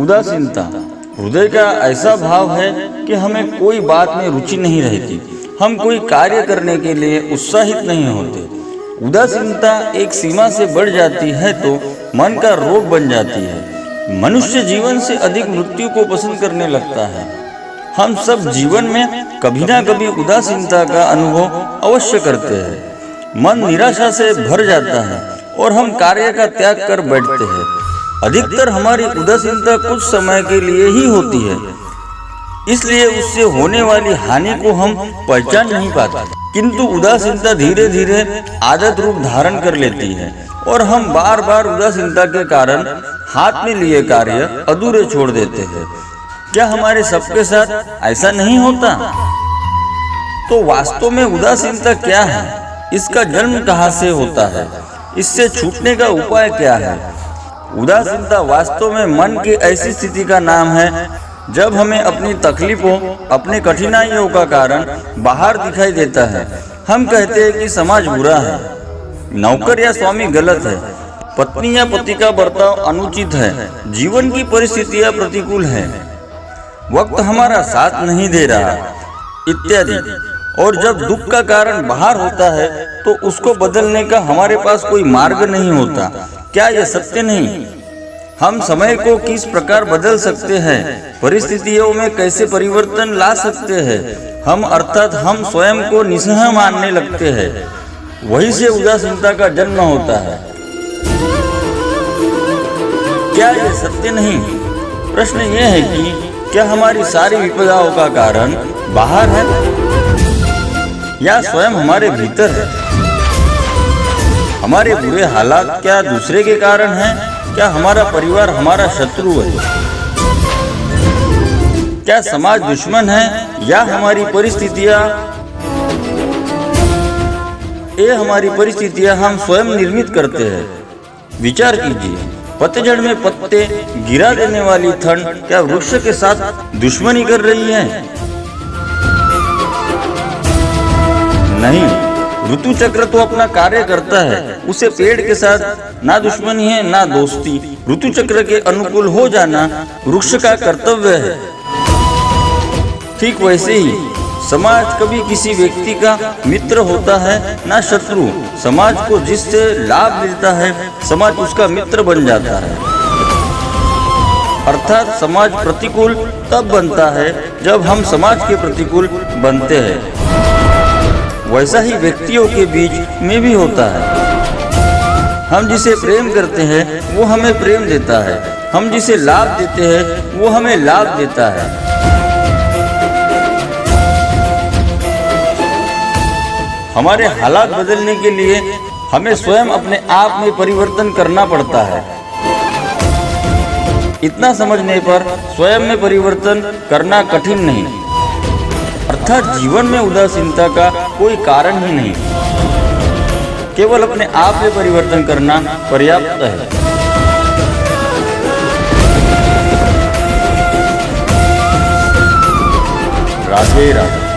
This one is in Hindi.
उदासीनता हृदय का ऐसा भाव है कि हमें कोई बात में रुचि नहीं रहती, हम कोई कार्य करने के लिए उत्साहित नहीं होते। उदासीनता एक सीमा से बढ़ जाती है तो मन का रोग बन जाती है। मनुष्य जीवन से अधिक मृत्यु को पसंद करने लगता है। हम सब जीवन में कभी ना कभी उदासीनता का अनुभव अवश्य करते हैं। मन निराशा से भर जाता है और हम कार्य का त्याग कर बैठते हैं। अधिकतर हमारी उदासीनता कुछ समय के लिए ही होती है, इसलिए उससे होने वाली हानि को हम पहचान नहीं पाते। किंतु उदासीनता धीरे धीरे आदत रूप धारण कर लेती है और हम बार बार उदासीनता के कारण हाथ में लिए कार्य अधूरे छोड़ देते हैं। क्या हमारे सबके साथ ऐसा नहीं होता? तो वास्तव में उदासीनता क्या है? इसका जन्म कहाँ से होता है? इससे छूटने का उपाय क्या है? उदासीनता वास्तव में मन की ऐसी स्थिति का नाम है जब हमें अपनी तकलीफों, अपनी कठिनाइयों का कारण बाहर दिखाई देता है। हम कहते हैं कि समाज बुरा है, नौकर या स्वामी गलत है, पत्नी या पति का बर्ताव अनुचित है, जीवन की परिस्थितियां प्रतिकूल है, वक्त हमारा साथ नहीं दे रहा, इत्यादि। और जब दुख का कारण बाहर होता है तो उसको बदलने का हमारे पास कोई मार्ग नहीं होता। क्या यह सत्य नहीं? हम समय को किस प्रकार बदल सकते हैं, परिस्थितियों में कैसे परिवर्तन ला सकते हैं, हम अर्थात हम स्वयं को निस्सहाय मानने लगते हैं। वहीं से उदासीनता का जन्म होता है। क्या यह सत्य नहीं? प्रश्न यह है कि क्या हमारी सारी विपदाओं का कारण बाहर है या स्वयं हमारे भीतर है? हमारे बुरे हालात क्या दूसरे के कारण हैं? क्या हमारा परिवार हमारा शत्रु है? क्या समाज दुश्मन है या हमारी परिस्थितियां हम स्वयं निर्मित करते हैं? विचार कीजिए, पतझड़ में पत्ते गिरा देने वाली ठंड क्या वृक्ष के साथ दुश्मनी कर रही है? नहीं, ऋतु चक्र तो अपना कार्य करता है। उसे पेड़ के साथ ना दुश्मनी है ना दोस्ती। ऋतु चक्र के अनुकूल हो जाना वृक्ष का कर्तव्य है। ठीक वैसे ही समाज कभी किसी व्यक्ति का मित्र होता है ना शत्रु। समाज को जिससे लाभ मिलता है समाज उसका मित्र बन जाता है। अर्थात समाज प्रतिकूल तब बनता है जब हम समाज के प्रतिकूल बनते हैं। वैसा ही व्यक्तियों के बीच में भी होता है। हम जिसे प्रेम करते हैं वो हमें प्रेम देता है, हम जिसे लाभ देते हैं वो हमें लाभ देता है। हमारे हालात बदलने के लिए हमें स्वयं अपने आप में परिवर्तन करना पड़ता है। इतना समझने पर स्वयं में परिवर्तन करना कठिन नहीं, अर्थात जीवन में उदासीनता का कोई कारण ही नहीं, केवल अपने आप में परिवर्तन करना पर्याप्त है। राधे राधे।